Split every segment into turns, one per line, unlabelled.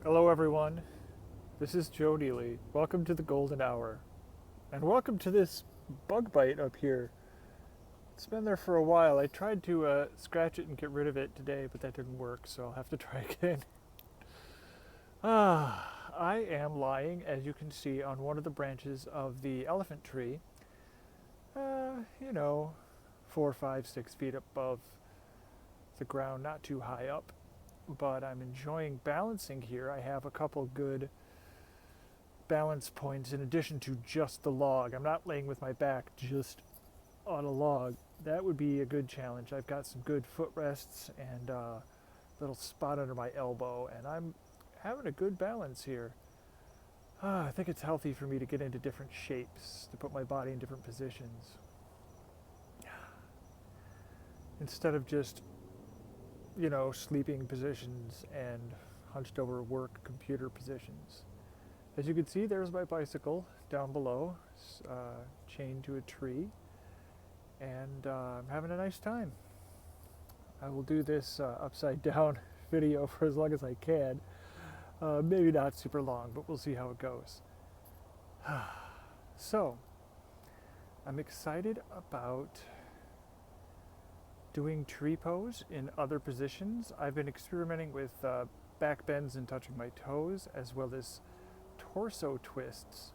Hello, everyone. This is Joe Neely. Welcome to the Golden Hour. And welcome to this bug bite up here. It's been there for a while. I tried to scratch it and get rid of it today, but that didn't work, so I'll have to try again. I am lying, as you can see, on one of the branches of the elephant tree. You know, 4, 5, 6 feet above the ground, not too high up. But I'm enjoying balancing here. I have a couple good balance points in addition to just the log. I'm not laying with my back just on a log. That would be a good challenge. I've got some good footrests and a little spot under my elbow, and I'm having a good balance here. I think it's healthy for me to get into different shapes, to put my body in different positions. Instead of just, sleeping positions and hunched over work computer positions. As you can see, there's my bicycle down below, chained to a tree, and I'm having a nice time. I will do this upside down video for as long as I can. Maybe not super long, but we'll see how it goes. So, I'm excited about doing tree pose in other positions. I've been experimenting with back bends and touching my toes, as well as torso twists.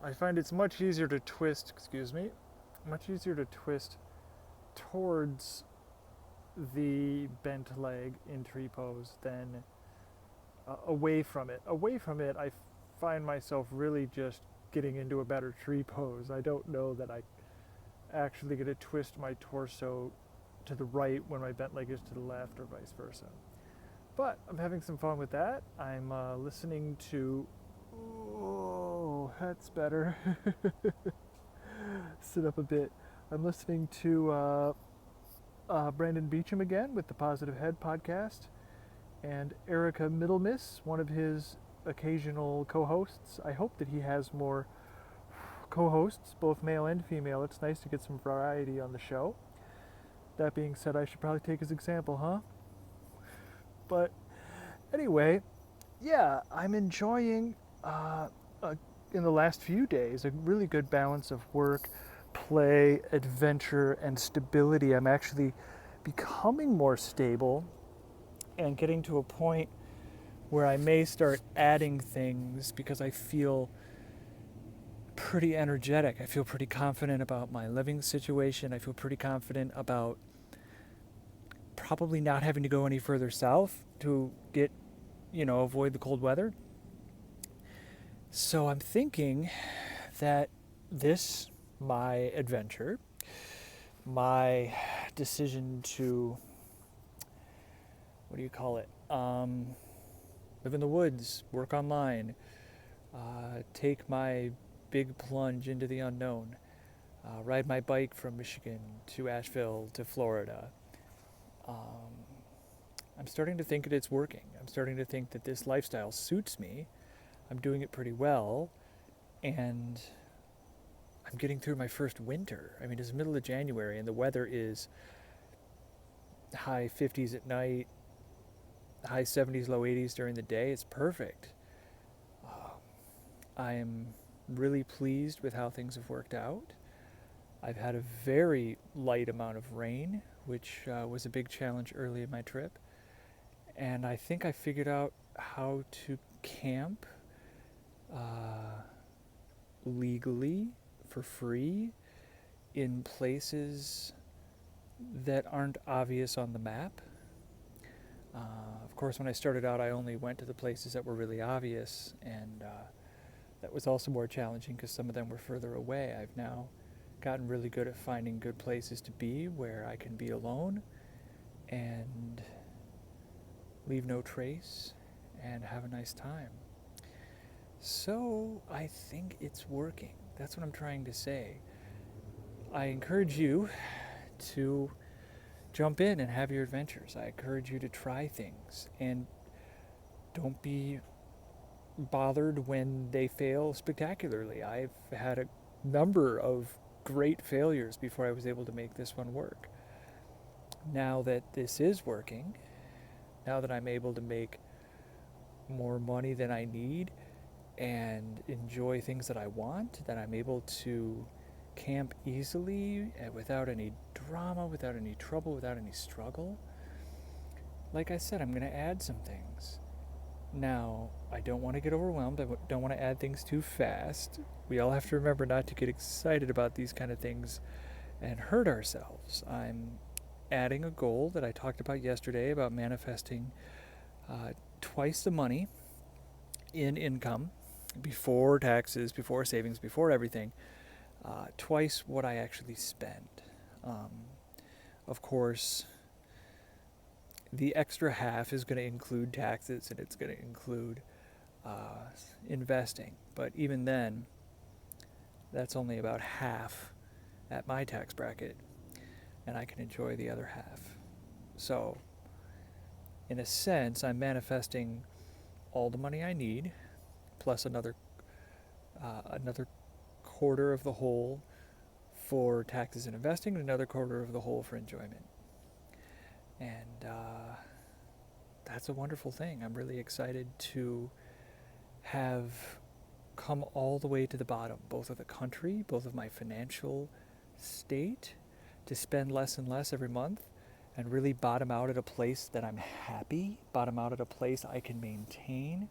I find it's much easier to twist, towards the bent leg in tree pose than away from it. Away from it, I find myself really just getting into a better tree pose. I don't know that I actually get to twist my torso to the right when my bent leg is to the left, or vice versa. But I'm having some fun with that. I'm listening to... Oh, that's better. Sit up a bit. I'm listening to Brandon Beecham again with the Positive Head podcast, and Erica Middlemiss, one of his occasional co-hosts. I hope that he has more co-hosts, both male and female. It's nice to get some variety on the show. That being said, I should probably take his example, huh? But anyway, yeah, I'm enjoying, in the last few days, a really good balance of work, play, adventure, and stability. I'm actually becoming more stable and getting to a point where I may start adding things because I feel pretty energetic. I feel pretty confident about my living situation. I feel pretty confident about probably not having to go any further south to get, avoid the cold weather. So I'm thinking that my adventure, my decision to, live in the woods, work online, take my big plunge into the unknown, ride my bike from Michigan to Asheville to Florida. I'm starting to think that it's working. I'm starting to think that this lifestyle suits me. I'm doing it pretty well, and I'm getting through my first winter. I mean, it's the middle of January, and the weather is high 50s at night, high 70s, low 80s during the day. It's perfect. I am really pleased with how things have worked out. I've had a very light amount of rain, which was a big challenge early in my trip. And I think I figured out how to camp legally for free in places that aren't obvious on the map. Of course, when I started out, I only went to the places that were really obvious, and that was also more challenging because some of them were further away. I've now gotten really good at finding good places to be where I can be alone and leave no trace and have a nice time. So I think it's working. That's what I'm trying to say. I encourage you to jump in and have your adventures. I encourage you to try things, and don't be bothered when they fail spectacularly. I've had a number of great failures before I was able to make this one work. Now that this is working, now that I'm able to make
more money than I need and enjoy things that I want, that I'm able to camp easily without any drama, without any trouble, without any struggle. Like I said, I'm going to add some things. Now, I don't want to get overwhelmed. I don't want to add things too fast. We all have to remember not to get excited about these kind of things and hurt ourselves. I'm adding a goal that I talked about yesterday about manifesting twice the money in income before taxes, before savings, before everything, twice what I actually spend. Um, of course, the extra half is going to include taxes and it's going to include investing. But even then, that's only about half at my tax bracket, and I can enjoy the other half. So, in a sense, I'm manifesting all the money I need, plus another quarter of the whole for taxes and investing, and another quarter of the whole for enjoyment. And that's a wonderful thing. I'm really excited to have come all the way to the bottom, both of the country, both of my financial state, to spend less and less every month and really bottom out at a place that I'm happy, bottom out at a place I can maintain,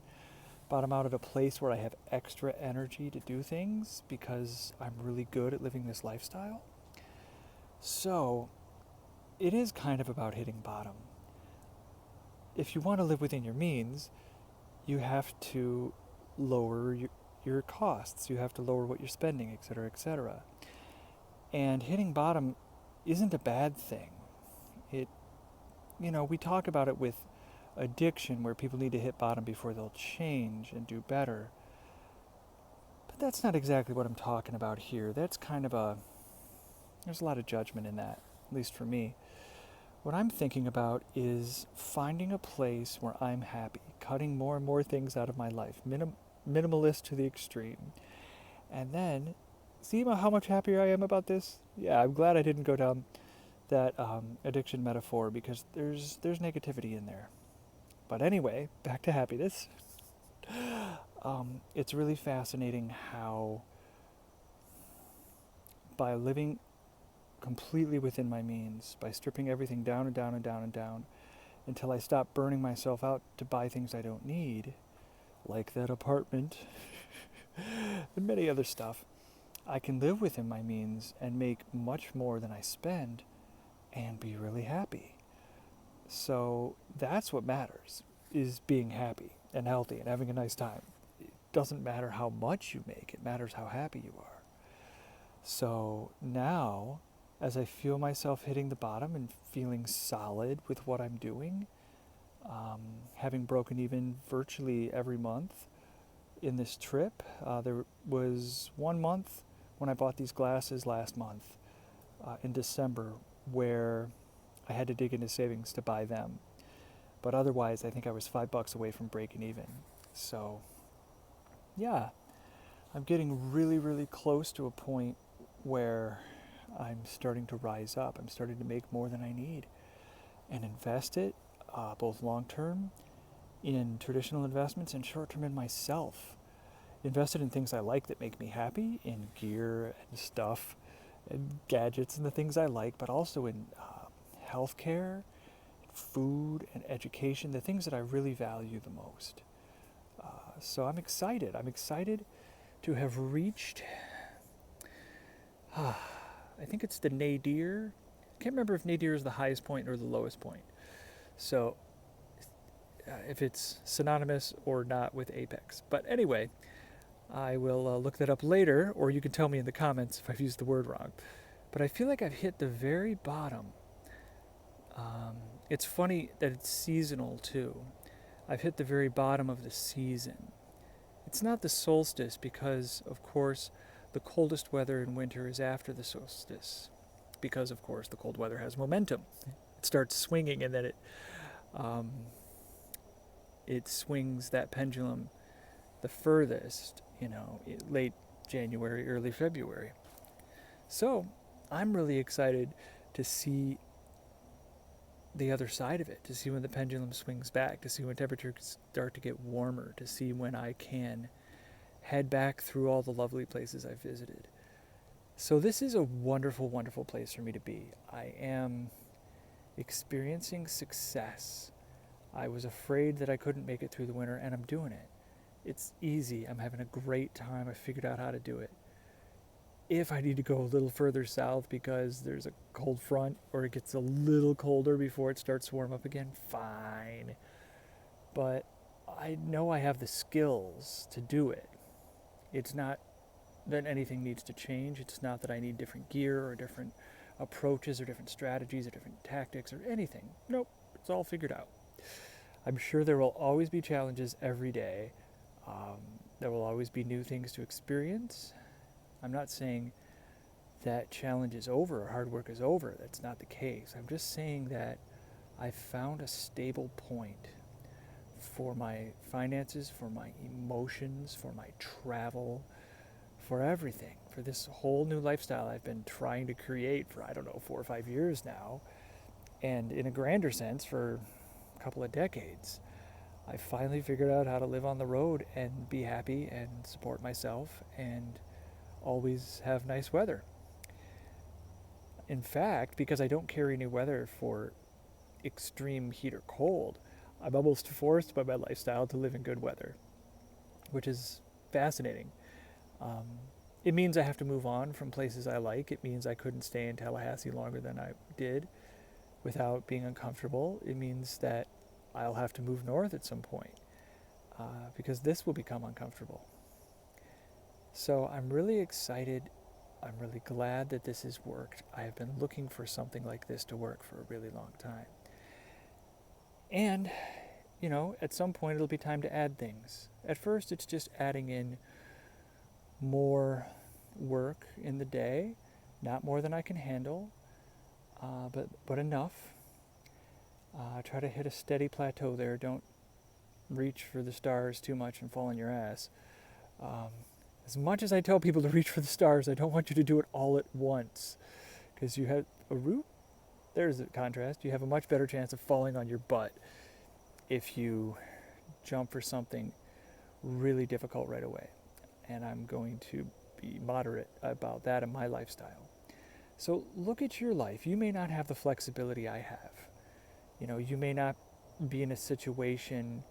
bottom out at a place where I have extra energy to do things because I'm really good at living this lifestyle. So, it is kind of about hitting bottom. If you want to live within your means, you have to lower your costs. You have to lower what you're spending, etc., etc. And hitting bottom isn't a bad thing. We talk about it with addiction where people need to hit bottom before they'll change and do better. But that's not exactly what I'm talking about here. That's there's a lot of judgment in that, at least for me. What I'm thinking about is finding a place where I'm happy, cutting more and more things out of my life, minimalist to the extreme. And then, see how much happier I am about this? Yeah, I'm glad I didn't go down that addiction metaphor because there's negativity in there. But anyway, back to happiness. It's really fascinating how by living completely within my means, by stripping everything down and down and down and down until I stop burning myself out to buy things I don't need, like that apartment and many other stuff, I can live within my means and make much more than I spend and be really happy. So that's what matters, is being happy and healthy and having a nice time. It doesn't matter how much you make, it matters how happy you are. So now, as I feel myself hitting the bottom and feeling solid with what I'm doing, having broken even virtually every month in this trip, there was 1 month when I bought these glasses last month in December where I had to dig into savings to buy them. But otherwise, I think I was $5 away from breaking even. So, yeah, I'm getting really, really close to a point where I'm starting to rise up. I'm starting to make more than I need and invest it, both long term in traditional investments and short term in myself. Invested in things I like that make me happy, in gear and stuff and gadgets and the things I like, but also in healthcare, food, and education, the things that I really value the most. So I'm excited. I'm excited to have reached, I think it's the nadir. I can't remember if nadir is the highest point or the lowest point. So if it's synonymous or not with apex. But anyway, I will look that up later, or you can tell me in the comments if I've used the word wrong. But I feel like I've hit the very bottom. It's funny that it's seasonal too. I've hit the very bottom of the season. It's not the solstice because, of course, the coldest weather in winter is after the solstice. Because, of course, the cold weather has momentum. It starts swinging and then it swings that pendulum the furthest, late January, early February. So I'm really excited to see the other side of it, to see when the pendulum swings back, to see when temperatures start to get warmer, to see when I can head back through all the lovely places I've visited. So this is a wonderful, wonderful place for me to be. I am experiencing success. I was afraid that I couldn't make it through the winter, and I'm doing it. It's easy. I'm having a great time. I figured out how to do it. If I need to go a little further south because there's a cold front or it gets a little colder before it starts to warm up again, fine. But I know I have the skills to do it. It's not that anything needs to change. It's not that I need different gear or different approaches or different strategies or different tactics or anything. Nope, it's all figured out. I'm sure there will always be challenges every day. There will always be new things to experience. I'm not saying that challenge is over or hard work is over. That's not the case. I'm just saying that I've found a stable point for my finances, for my emotions, for my travel, for everything, for this whole new lifestyle I've been trying to create for, 4 or 5 years now, and in a grander sense, for a couple of decades. I finally figured out how to live on the road and be happy and support myself and always have nice weather. In fact, because I don't carry any weather for extreme heat or cold, I'm almost forced by my lifestyle to live in good weather, which is fascinating. Um, it means I have to move on from places I like. It means I couldn't stay in Tallahassee longer than I did without being uncomfortable. It means that I'll have to move north at some point because this will become uncomfortable. So I'm really excited. I'm really glad that this has worked. I have been looking for something like this to work for a really long time. And, at some point it'll be time to add things. At first it's just adding in more work in the day, not more than I can handle, but enough. Try to hit a steady plateau there. Don't reach for the stars too much and fall on your ass. As much as I tell people to reach for the stars, I don't want you to do it all at once, because you have a root. There's a contrast. You have a much better chance of falling on your butt if you jump for something really difficult right away. And I'm going to be moderate about that in my lifestyle. So look at your life. You may not have the flexibility I have. You may not be in a situation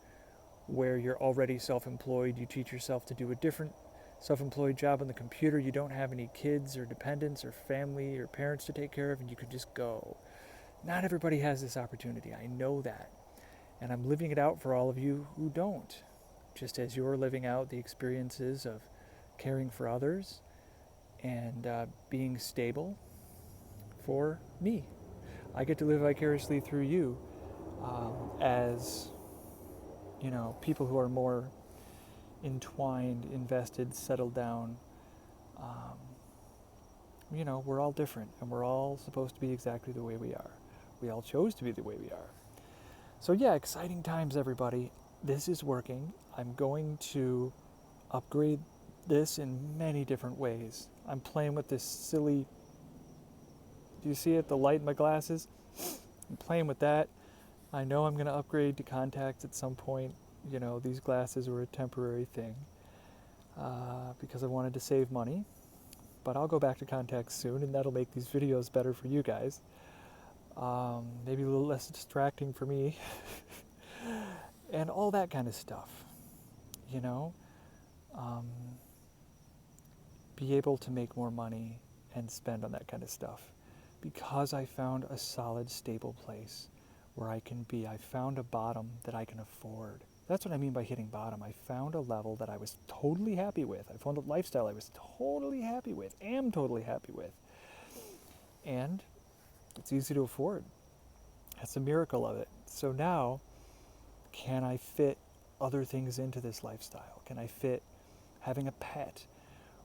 where you're already self-employed. You teach yourself to do a different self-employed job on the computer. You don't have any kids or dependents or family or parents to take care of, and you can just go. Not everybody has this opportunity. I know that. And I'm living it out for all of you who don't. Just as you're living out the experiences of caring for others and being stable for me. I get to live vicariously through you as, people who are more entwined, invested, settled down. We're all different, and we're all supposed to be exactly the way we are. We all chose to be the way we are. So yeah, exciting times, everybody. This is working. I'm going to upgrade this in many different ways. I'm playing with this silly, do you see it, the light in my glasses? I'm playing with that. I know I'm going to upgrade to contacts at some point. These glasses were a temporary thing because I wanted to save money. But I'll go back to contacts soon, and that'll make these videos better for you guys. Maybe a little less distracting for me. And all that kind of stuff. Be able to make more money and spend on that kind of stuff. Because I found a solid, stable place where I can be. I found a bottom that I can afford. That's what I mean by hitting bottom. I found a level that I was totally happy with. I found a lifestyle I was totally happy with, am totally happy with. And it's easy to afford. That's a miracle of it. So now, can I fit other things into this lifestyle? Can I fit having a pet,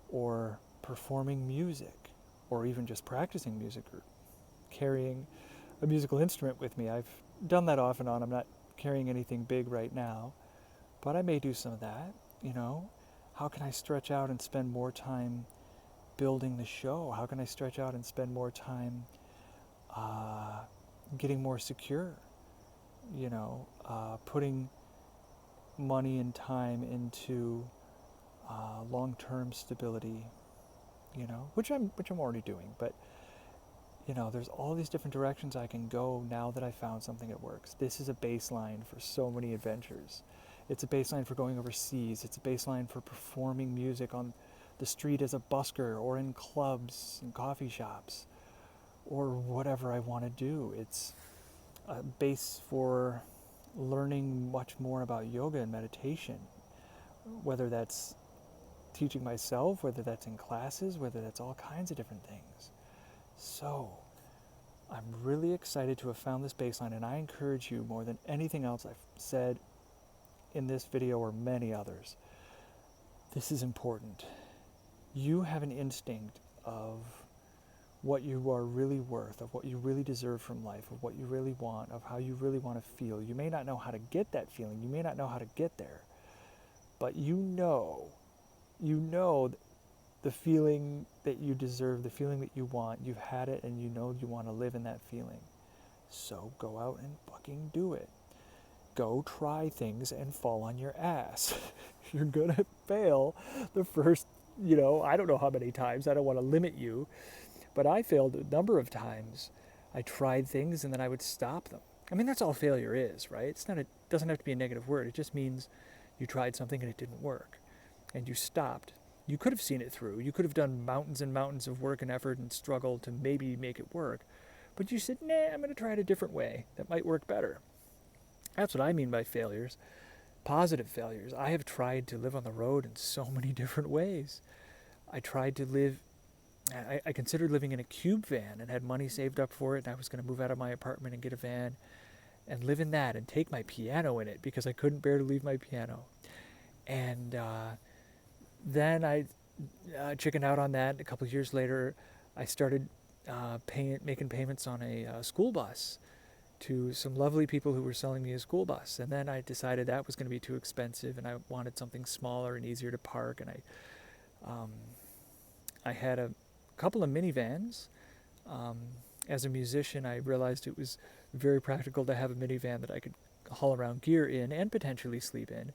or performing music, or even just practicing music, or carrying a musical instrument with me? I've done that off and on. I'm not carrying anything big right now, but I may do some of that. How can I stretch out and spend more time building the show? How can I stretch out and spend more time getting more secure, putting money and time into long-term stability, which I'm already doing. But there's all these different directions I can go now that I found something that works. This is a baseline for so many adventures. It's a baseline for going overseas. It's a baseline for performing music on the street as a busker or in clubs and coffee shops or whatever I want to do. It's a base for learning much more about yoga and meditation, whether that's teaching myself, whether that's in classes, whether that's all kinds of different things. So, I'm really excited to have found this baseline, and I encourage you more than anything else I've said in this video or many others. This is important. You have an instinct of what you are really worth, of what you really deserve from life, of what you really want, of how you really want to feel. You may not know how to get that feeling. You may not know how to get there. But you know the feeling that you deserve, the feeling that you want. You've had it and you know you want to live in that feeling. So go out and fucking do it. Go try things and fall on your ass. You're going to fail the first, I don't know how many times. I don't want to limit you. But I failed a number of times. I tried things and then I would stop them. I mean, that's all failure is, right? It doesn't have to be a negative word. It just means you tried something and it didn't work. And you stopped. You could have seen it through. You could have done mountains and mountains of work and effort and struggle to maybe make it work. But you said, nah, I'm going to try it a different way. That might work better. That's what I mean by failures. Positive failures. I have tried to live on the road in so many different ways. I tried to live, I considered living in a cube van and had money saved up for it, and I was going to move out of my apartment and get a van and live in that and take my piano in it because I couldn't bear to leave my piano. And then I chickened out on that. A couple of years later, I started making payments on a school bus to some lovely people who were selling me a school bus. And then I decided that was going to be too expensive, and I wanted something smaller and easier to park. And I had a couple of minivans. As a musician, I realized it was very practical to have a minivan that I could haul around gear in and potentially sleep in,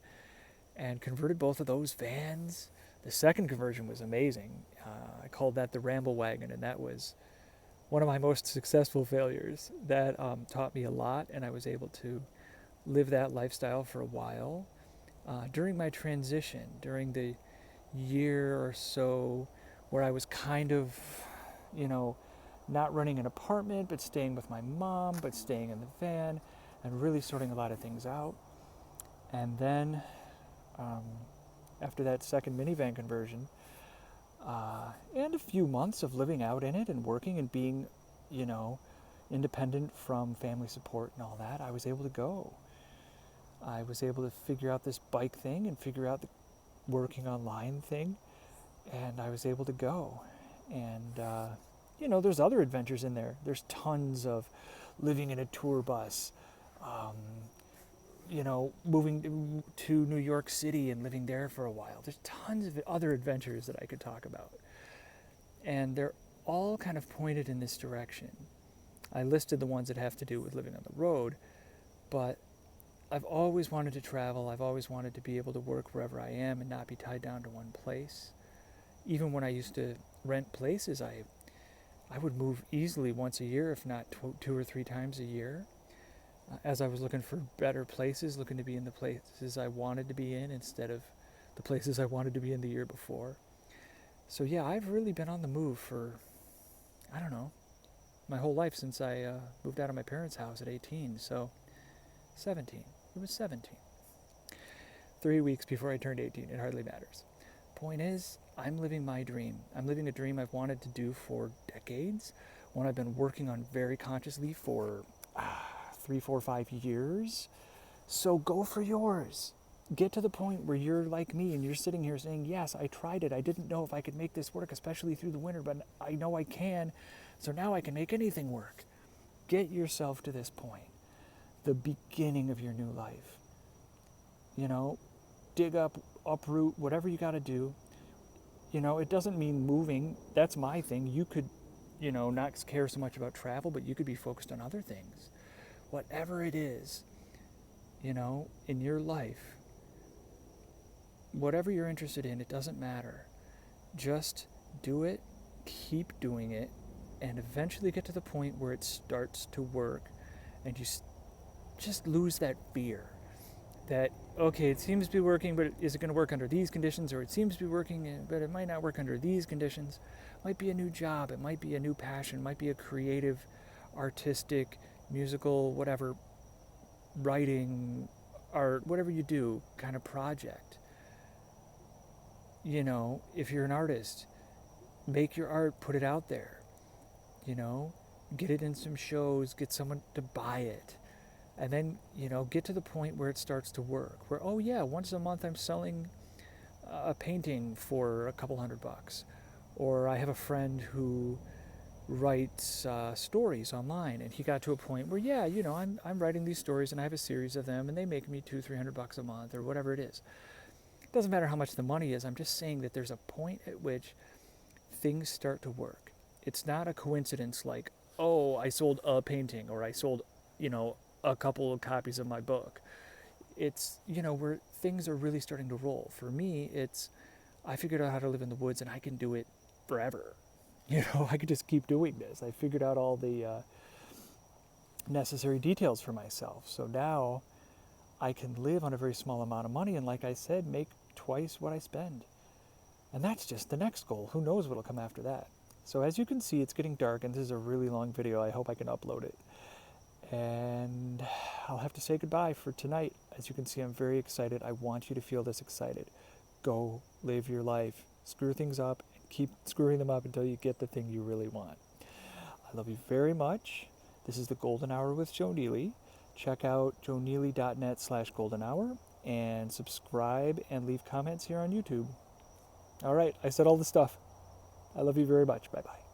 and converted both of those vans. The second conversion was amazing. I called that the Ramble Wagon, and that was one of my most successful failures. That taught me a lot, and I was able to live that lifestyle for a while. During my transition, during the year or so where I was kind of, not running an apartment, but staying with my mom, but staying in the van, and really sorting a lot of things out. And then, after that second minivan conversion, and a few months of living out in it and working and being, independent from family support and all that, I was able to go. I was able to figure out this bike thing and figure out the working online thing, and I was able to go. And, there's other adventures in there. There's tons of living in a tour bus, moving to New York City and living there for a while. There's tons of other adventures that I could talk about. And they're all kind of pointed in this direction. I listed the ones that have to do with living on the road, but I've always wanted to travel. I've always wanted to be able to work wherever I am and not be tied down to one place. Even when I used to rent places, I would move easily once a year, if not 2 or 3 times a year. As I was looking for better places, looking to be in the places I wanted to be in instead of the places I wanted to be in the year before. So yeah, I've really been on the move for, my whole life since I moved out of my parents' house at 18, so 17. It was 17. 3 weeks before I turned 18, it hardly matters. Point is, I'm living my dream. I'm living a dream I've wanted to do for decades, one I've been working on very consciously for 3, 4, 5 years. So go for yours. Get to the point where you're like me and you're sitting here saying, yes, I tried it. I didn't know if I could make this work, especially through the winter, but I know I can. So now I can make anything work. Get yourself to this point, the beginning of your new life. Dig up, uproot, whatever you got to do. It doesn't mean moving. That's my thing. You could not care so much about travel, but you could be focused on other things. Whatever it is, in your life, whatever you're interested in, it doesn't matter. Just do it, keep doing it, and eventually get to the point where it starts to work, and you just lose that fear that, okay, it seems to be working, but is it going to work under these conditions? Or it seems to be working, but it might not work under these conditions. It might be a new job, it might be a new passion, it might be a creative, artistic, musical, whatever, writing, art, whatever you do, kind of project. If you're an artist, make your art, put it out there. Get it in some shows, get someone to buy it. And then, get to the point where it starts to work. Where, oh yeah, once a month I'm selling a painting for a couple $100. Or I have a friend who writes stories online, and he got to a point where, yeah, I'm writing these stories and I have a series of them, and they make me $200-300 a month or whatever it is. It doesn't matter how much the money is. I'm just saying that there's a point at which things start to work. It's not a coincidence like, oh, I sold a painting, or I sold, a couple of copies of my book. It's, where things are really starting to roll. For me, it's, I figured out how to live in the woods, and I can do it forever. I could just keep doing this. I figured out all the necessary details for myself. So now I can live on a very small amount of money, and like I said, make twice what I spend. And that's just the next goal. Who knows what'll come after that? So as you can see, it's getting dark, and this is a really long video. I hope I can upload it. And I'll have to say goodbye for tonight. As you can see, I'm very excited. I want you to feel this excited. Go live your life. Screw things up, and keep screwing them up until you get the thing you really want. I love you very much. This is the Golden Hour with Joe Neely. Check out joeneely.net/golden hour and subscribe and leave comments here on YouTube. All right, I said all the stuff. I love you very much. Bye-bye.